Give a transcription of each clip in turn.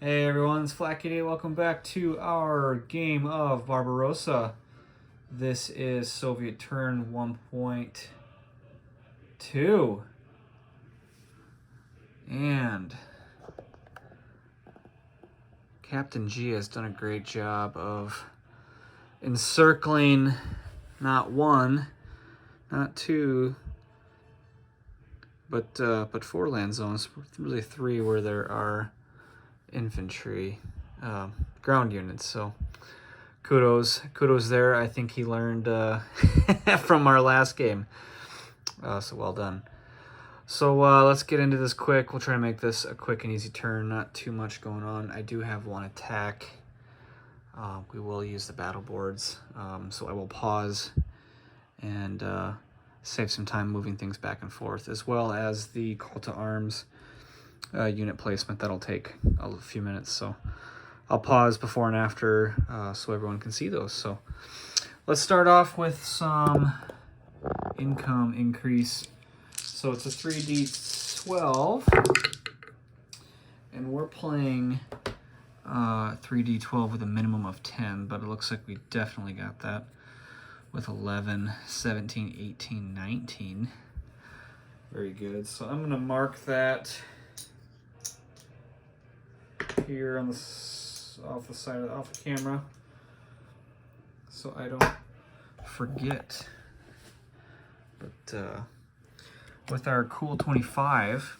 Hey everyone, it's Flackity. Welcome back to our game of Barbarossa. This is Soviet turn 1.2. And Captain G has done a great job of encircling not one, not two, but four land zones, really three where there are infantry ground units. So kudos there. I think he learned from our last game, so well done. So let's get into this quick. We'll try to make this a quick and easy turn, not too much going on. I do have one attack. We will use the battle boards, so I will pause and save some time moving things back and forth, as well as the call to arms unit placement. That'll take a few minutes, so I'll pause before and after so everyone can see those. So let's start off with some income increase. So it's a 3d12, and we're playing 3d12 with a minimum of 10, but it looks like we definitely got that with 11, 17, 18, 19. Very good. So I'm going to mark that here on the off the camera, so I don't forget. But with our cool 25,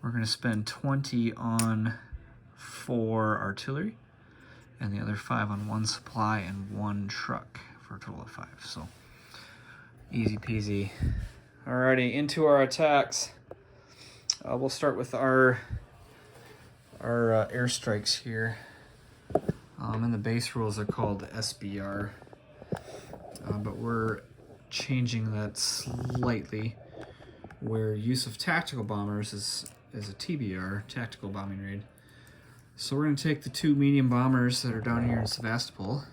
we're going to spend 20 on 4 artillery, and the other 5 on 1 supply and 1 truck for a total of 5. So easy peasy. Alrighty, into our attacks. We'll start with our airstrikes here. And the base rules are called SBR, but we're changing that slightly, where use of tactical bombers is a TBR, tactical bombing raid. So we're going to take the 2 medium bombers that are down here in Sevastopol.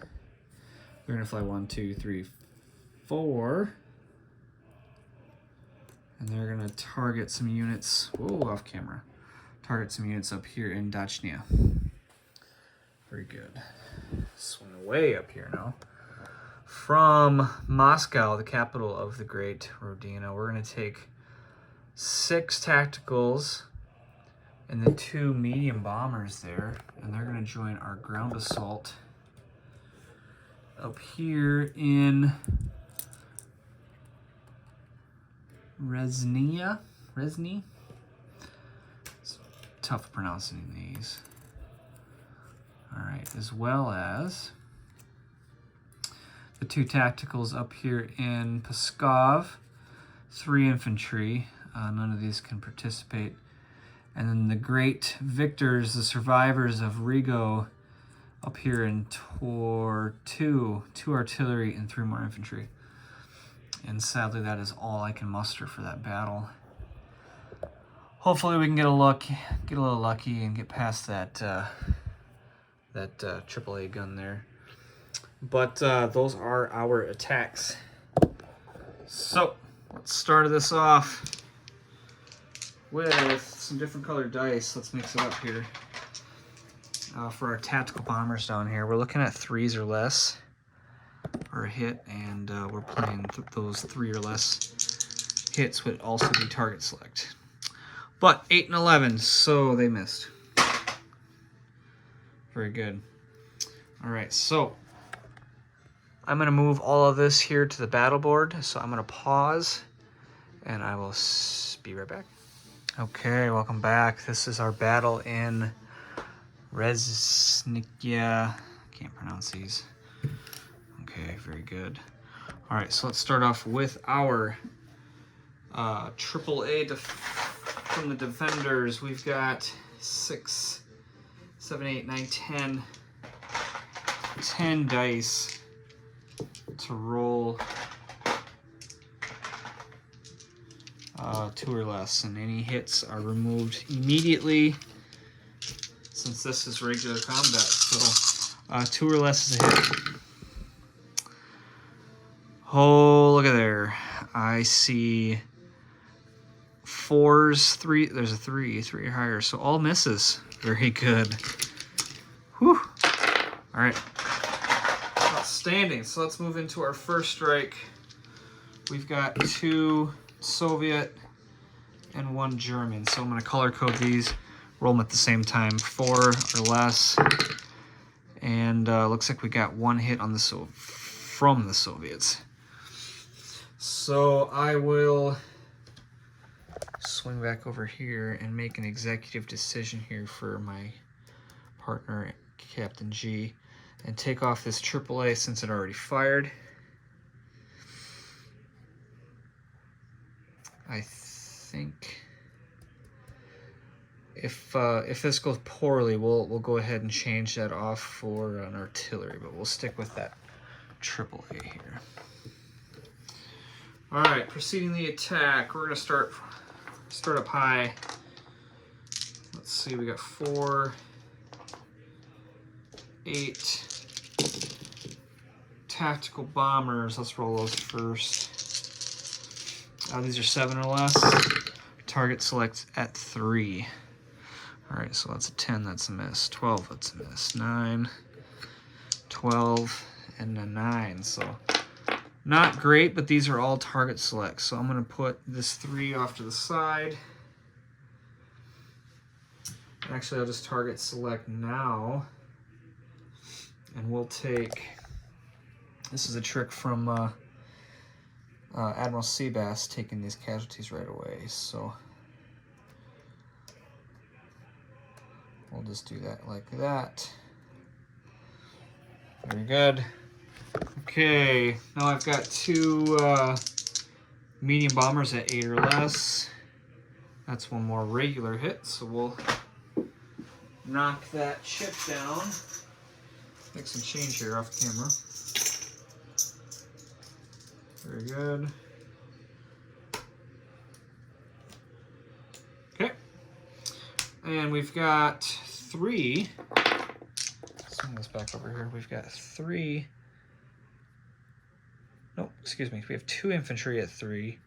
They're going to fly 1, 2, 3, 4. And they're going to target some units, whoa, off camera. Target some units up here in Dachnia. Very good. Swing way up here now. From Moscow, the capital of the great Rodina, we're going to take 6 tacticals and the 2 medium bombers there, and they're going to join our ground assault up here in Rezny. It's tough pronouncing these. All right, as well as the 2 tacticals up here in Pskov, 3 infantry. None of these can participate. And then the great victors, the survivors of Rigo, up here in Tor 2 artillery and 3 more infantry. And sadly, that is all I can muster for that battle. Hopefully we can get a little lucky and get past that AAA gun there. But those are our attacks. So let's start this off with some different colored dice. Let's mix it up here. For our tactical bombers down here, we're looking at 3s or less or a hit, and we're playing those 3 or less hits would also be target select. But 8 and 11, so they missed. Very good. All right, so I'm going to move all of this here to the battle board. So I'm going to pause, and I will be right back. Okay, welcome back. This is our battle in Reznikia. Can't pronounce these. Okay, very good. All right, so let's start off with our AAA from the defenders. We've got 6, 7, 8, 9, 10 dice to roll 2 or less, and any hits are removed immediately since this is regular combat. So 2 or less is a hit. Oh, look at there. I see 4s, 3. There's a 3 or higher. So all misses. Very good. Whew. All right. Outstanding. So let's move into our first strike. We've got 2 Soviet and 1 German. So I'm going to color code these, roll them at the same time, 4 or less. And looks like we got 1 hit on the from the Soviets. So I will swing back over here and make an executive decision here for my partner, Captain G, and take off this AAA since it already fired. I think if this goes poorly, we'll go ahead and change that off for an artillery, but we'll stick with that AAA here. All right, proceeding the attack. We're gonna start up high. Let's see, we got 4, 8 tactical bombers. Let's roll those first. These are 7 or less. Target select at 3. All right, so that's a 10, that's a miss. 12, that's a miss. 9, 12, and a 9. So not great, but these are all target selects. So I'm gonna put this 3 off to the side. Actually, I'll just target select now. And we'll take, this is a trick from Admiral Seabass, taking these casualties right away. So we'll just do that like that. Very good. Okay, now I've got 2 medium bombers at 8 or less. That's 1 more regular hit, so we'll knock that chip down. Make some change here off camera. Very good. Okay. And we've got 3. Swing this back over here. We've got 3. Nope, excuse me. We have 2 infantry at 3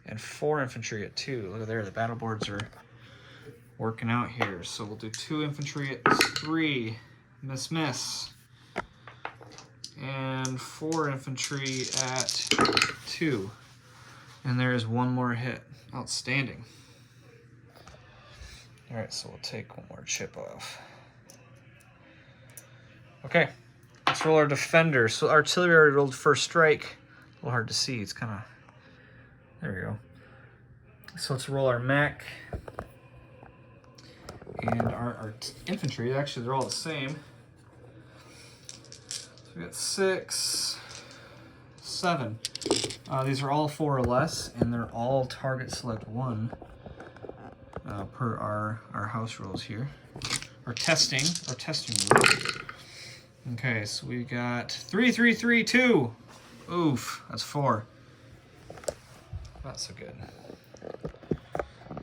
and 4 infantry at 2. Look at there, the battle boards are working out here. So we'll do 2 infantry at 3. Miss, miss. And 4 infantry at 2. And there is 1 more hit. Outstanding. All right, so we'll take 1 more chip off. Okay, let's roll our defenders. So artillery already rolled first strike. A little hard to see. It's kind of, there we go. So let's roll our mech. And our infantry, actually they're all the same. So we got 6, 7. These are all 4 or less, and they're all target select 1 per our house rules here. Our testing rules. Okay, so we got 3, 3, 3, 2. Oof, that's 4. Not so good.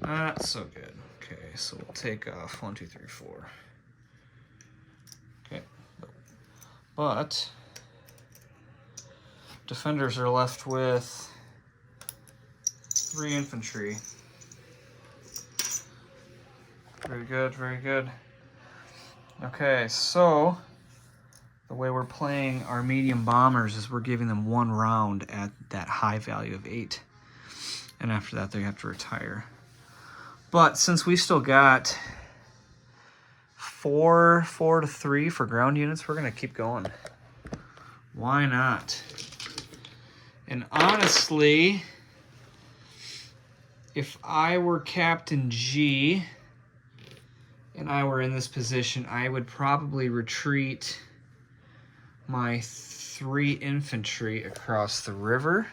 Not so good. Okay, so we'll take off 1, 2, 3, 4. Okay, but defenders are left with 3 infantry. Very good, very good. Okay, so the way we're playing our medium bombers is we're giving them 1 round at that high value of 8. And after that, they have to retire. But since we still got 4 to 3 for ground units, we're gonna keep going. Why not? And honestly, if I were Captain G and I were in this position, I would probably retreat my 3 infantry across the river,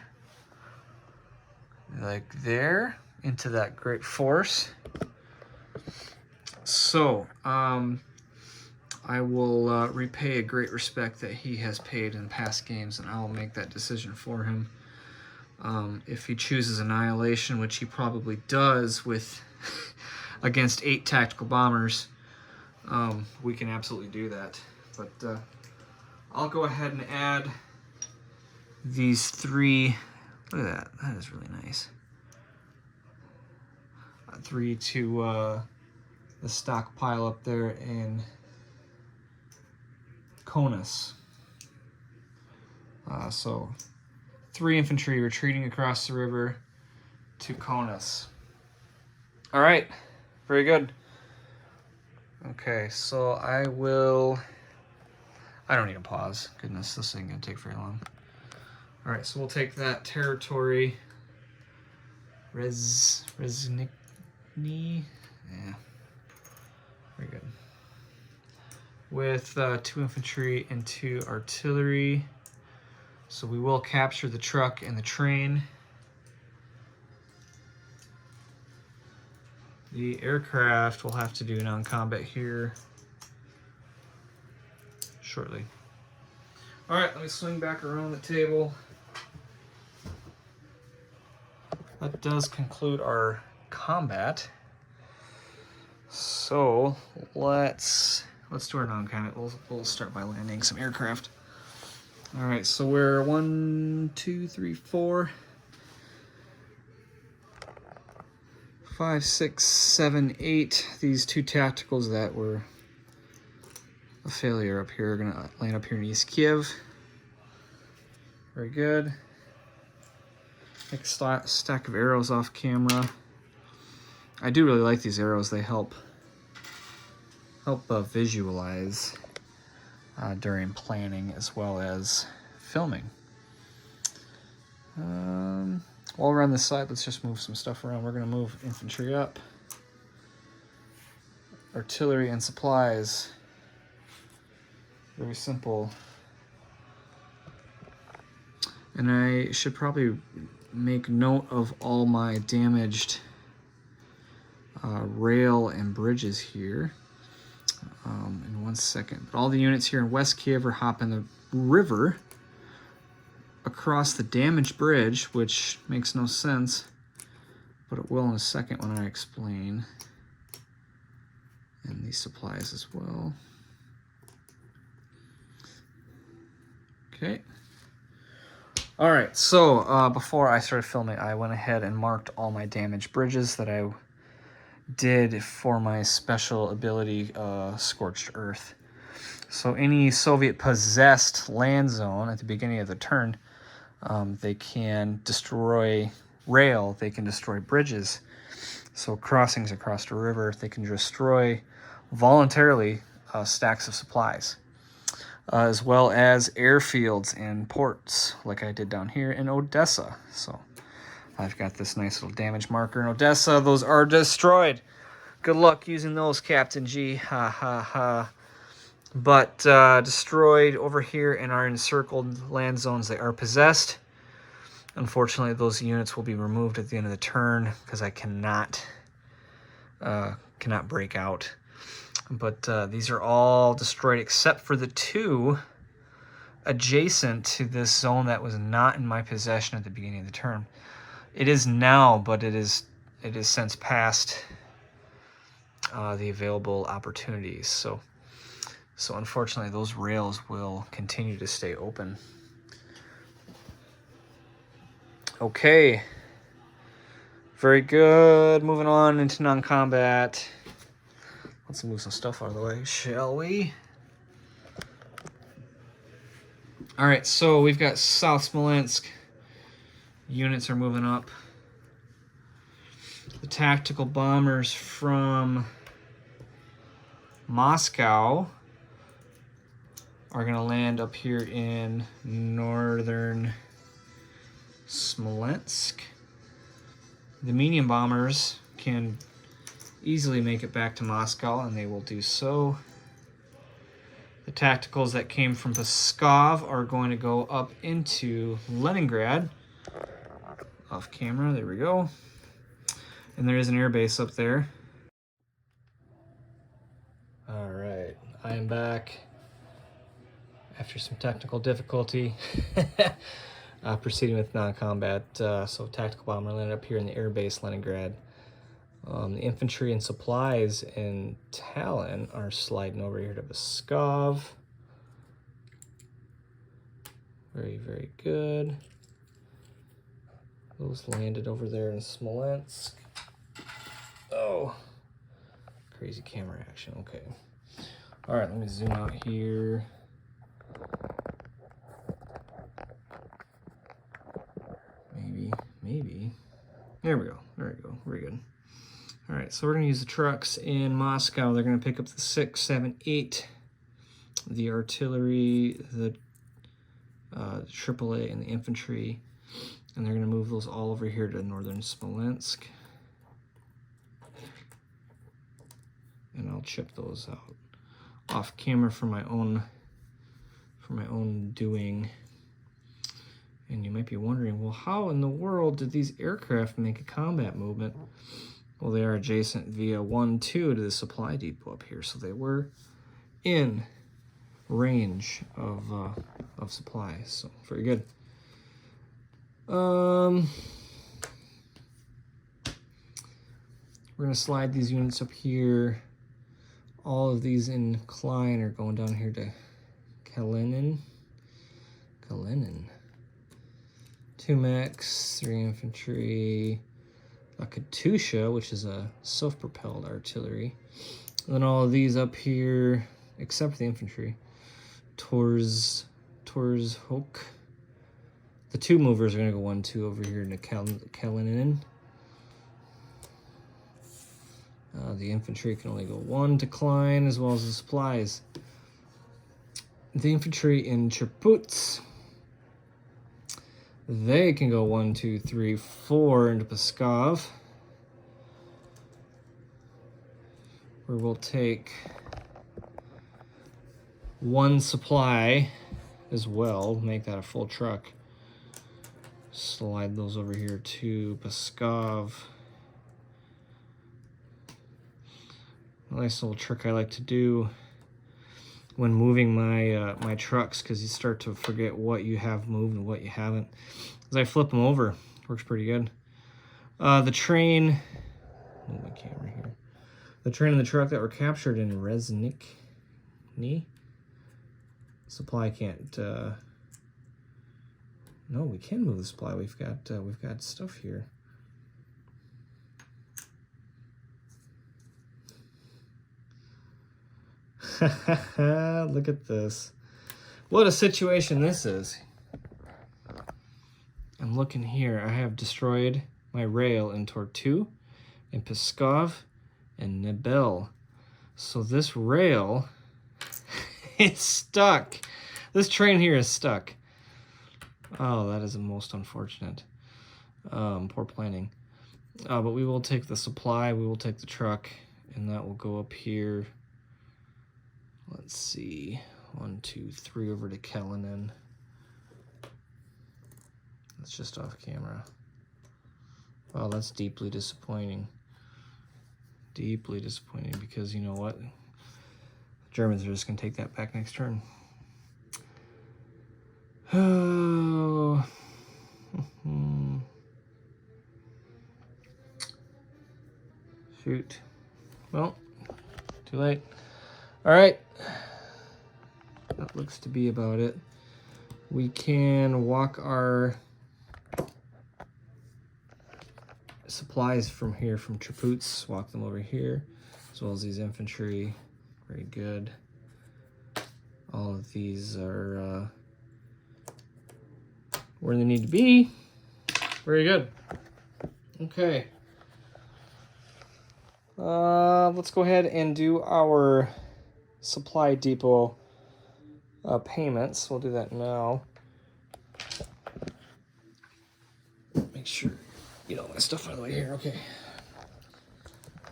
like there, into that great force. So, I will repay a great respect that he has paid in past games, and I will make that decision for him. If he chooses annihilation, which he probably does with against 8 tactical bombers, we can absolutely do that. But I'll go ahead and add these 3. Look at that. That is really nice. 3 to the stockpile up there in Conus. So 3 infantry retreating across the river to Conus. All right, very good. Okay, so I don't need to pause. Goodness, this ain't gonna take very long. All right, so we'll take that territory. Reznikny. Yeah, very good. With 2 infantry and 2 artillery. So we will capture the truck and the train. The aircraft will have to do non-combat here shortly. All right, let me swing back around the table. That does conclude our combat. So let's do our non-combat. We'll start by landing some aircraft. All right, so we're 1, 2, 3, 4, 5, 6, 7, 8. These 2 tacticals that were a failure up here are gonna land up here in East Kiev. Very good. Take a stack of arrows off camera. I do really like these arrows. They help visualize during planning as well as filming. While we're on this side, let's just move some stuff around. We're going to move infantry up. Artillery and supplies. Very simple. And I should probably make note of all my damaged rail and bridges here in 1 second. But all the units here in West Kiev are hopping the river across the damaged bridge, which makes no sense, but it will in a second when I explain. And these supplies as well. Okay. All right, so before I started filming, I went ahead and marked all my damaged bridges that I did for my special ability, Scorched Earth. So any Soviet-possessed land zone at the beginning of the turn, they can destroy rail, they can destroy bridges. So crossings across the river, they can destroy voluntarily stacks of supplies. As well as airfields and ports, like I did down here in Odessa. So I've got this nice little damage marker in Odessa. Those are destroyed. Good luck using those, Captain G. Ha ha ha. But destroyed over here in our encircled land zones. They are possessed. Unfortunately, those units will be removed at the end of the turn because I cannot break out. But these are all destroyed except for the 2 adjacent to this zone that was not in my possession at the beginning of the turn. It is now, but it is since past the available opportunities. So unfortunately, those rails will continue to stay open. Okay. Very good. Moving on into non-combat. Let's move some stuff out of the way, shall we? All right, so we've got South Smolensk. Units are moving up. The tactical bombers from Moscow are going to land up here in northern Smolensk. The medium bombers can easily make it back to Moscow, and they will do so. The tacticals that came from Pskov are going to go up into Leningrad. Off camera, there we go. And there is an air base up there. All right, I am back after some technical difficulty. Proceeding with non-combat. So tactical bomber landed up here in the air base, Leningrad. The infantry and supplies in Tallinn are sliding over here to Pskov. Very, very good. Those landed over there in Smolensk. Oh, crazy camera action. Okay. All right, let me zoom out here. Maybe. There we go. Very good. All right, so we're gonna use the trucks in Moscow. They're gonna pick up the 6, 7, 8, the artillery, the AAA, and the infantry, and they're gonna move those all over here to northern Smolensk. And I'll chip those out off camera for my own doing. And you might be wondering, well, how in the world did these aircraft make a combat movement? Well, they are adjacent via 1-2 to the supply depot up here, so they were in range of supplies. So very good. We're gonna slide these units up here. All of these in Klein are going down here to Kalinin. 2 mechs, 3 infantry, a Katusha, which is a self-propelled artillery. And then all of these up here, except the infantry, Torzhok. The 2 movers are going to go 1-2 over here to Kalinin. The infantry can only go 1 to Klein, as well as the supplies. The infantry in Cherputs, they can go 1, 2, 3, 4 into Pskov, where we'll take 1 supply as well, make that a full truck. Slide those over here to Pskov. A nice little trick I like to do when moving my my trucks, because you start to forget what you have moved and what you haven't. As I flip them over, works pretty good. The train, move my camera here. The train and the truck that were captured in Reznikny. Supply can't. No, we can move the supply. We've got stuff here. Look at this. What a situation this is. I'm looking here. I have destroyed my rail in Tortu, in Pskov, and Nebel. So this rail is stuck. This train here is stuck. Oh, that is most unfortunate. Poor planning. But we will take the supply, we will take the truck, and that will go up here. Let's see, 1, 2, 3 over to Kalinin. That's just off camera. Wow, that's deeply disappointing. Deeply disappointing, because you know what? The Germans are just gonna take that back next turn. Oh. Shoot. Well, too late. All right. That looks to be about it. We can walk our supplies from here, from Cherputs, walk them over here, as well as these infantry. Very good. All of these are where they need to be. Very good. Okay. Let's go ahead and do our supply depot payments. We'll do that now. Make sure you know my stuff out of the way here. Okay.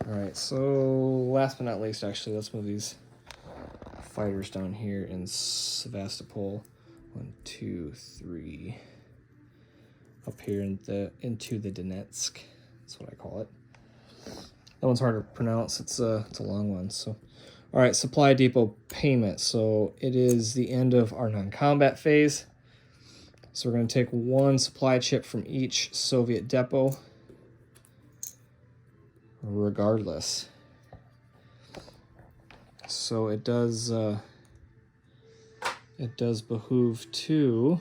All right. So last but not least, actually, let's move these fighters down here in Sevastopol. 1, 2, 3. Up here into the Donetsk. That's what I call it. That one's hard to pronounce. It's a long one. So, all right, supply depot payment. So it is the end of our non-combat phase. So we're going to take 1 supply chip from each Soviet depot, regardless. So it does behoove to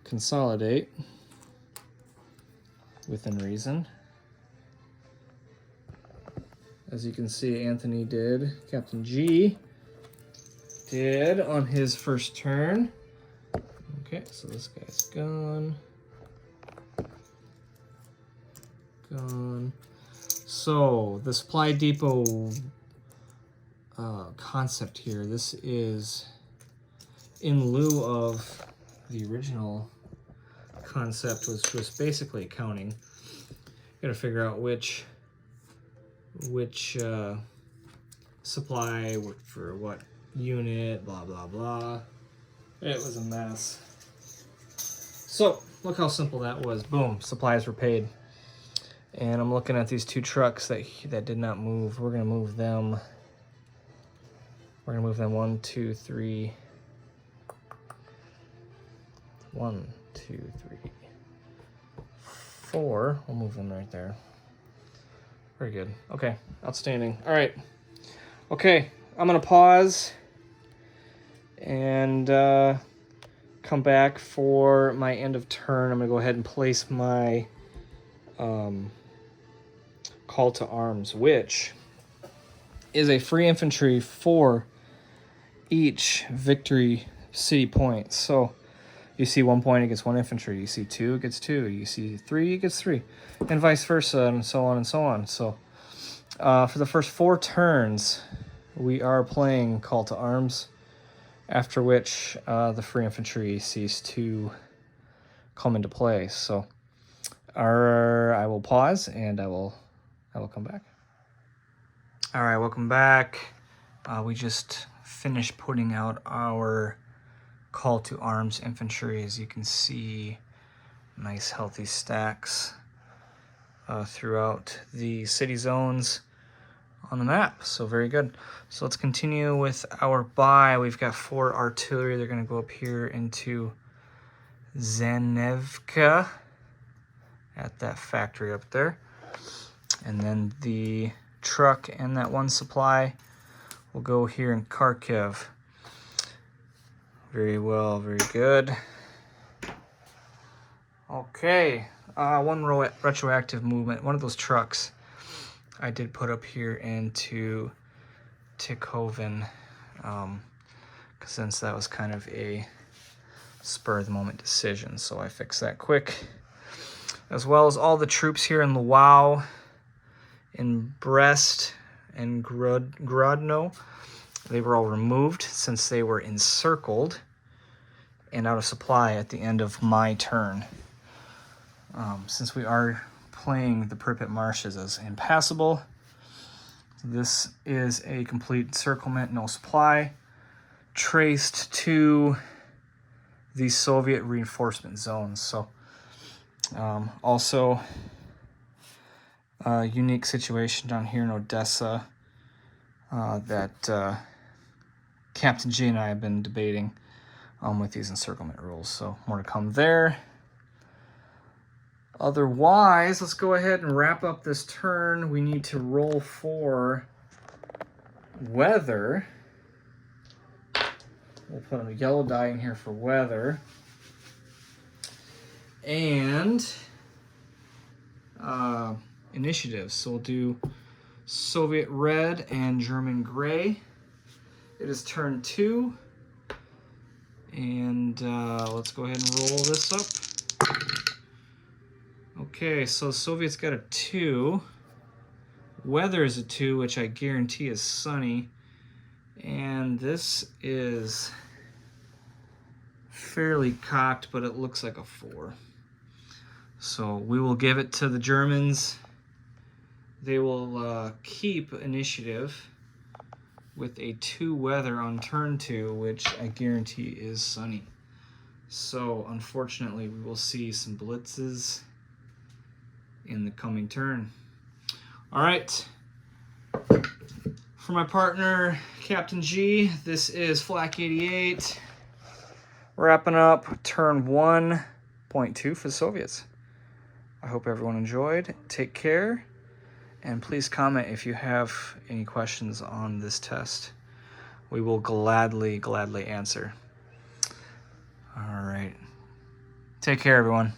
consolidate within reason. as you can see, Anthony did, Captain G did on his first turn. Okay, so this guy's gone. Gone. So the supply depot concept here, this is in lieu of the original concept, which was basically accounting. Got to figure out which supply for what unit, blah blah blah. It was a mess. So look how simple that was. Boom, supplies were paid. And I'm looking at these two trucks that did not move. We're gonna move them. We're gonna move them 1, 2, 3. 1, 2, 3, 4. We'll move them right there. Very good. Okay, outstanding. All right. Okay, I'm gonna pause and come back for my end of turn. I'm gonna go ahead and place my call to arms, which is a free infantry for each victory city point. So you see 1 point, it gets 1 infantry. You see 2, it gets 2. You see 3, it gets 3, and vice versa, and so on and so on. So for the first 4 turns, we are playing call to arms, after which the free infantry cease to come into play. So I will pause and I will come back. All right, welcome back. We just finished putting out our call to arms infantry. As you can see, nice healthy stacks throughout the city zones on the map. So very good. So let's continue with our buy. We've got 4 artillery. They're going to go up here into Zanevka at that factory up there. And then the truck and that 1 supply will go here in Kharkiv. Very well, very good. Okay, 1 retroactive movement. One of those trucks I did put up here into Tikhvin, since that was kind of a spur of the moment decision, so I fixed that quick. As well as all the troops here in Lwów, in Brest, and Grodno. They were all removed since they were encircled and out of supply at the end of my turn. Since we are playing the Pripyat marshes as impassable, this is a complete encirclement, no supply, traced to the Soviet reinforcement zones. So also a unique situation down here in Odessa that Captain G and I have been debating with these encirclement rules. So more to come there. Otherwise, let's go ahead and wrap up this turn. We need to roll for weather. We'll put a yellow die in here for weather. And initiatives. So we'll do Soviet red and German gray. It is turn 2. And let's go ahead and roll this up. Okay, so Soviets got a 2. Weather is a 2, which I guarantee is sunny. And this is fairly cocked, but it looks like a 4. So we will give it to the Germans. They will keep initiative with a 2 weather on turn 2, which I guarantee is sunny. So unfortunately, we will see some blitzes in the coming turn. All right. For my partner, Captain G, this is Flak 88. Wrapping up turn 1.2 for the Soviets. I hope everyone enjoyed. Take care. And please comment if you have any questions on this test. We will gladly answer. All right. Take care, everyone.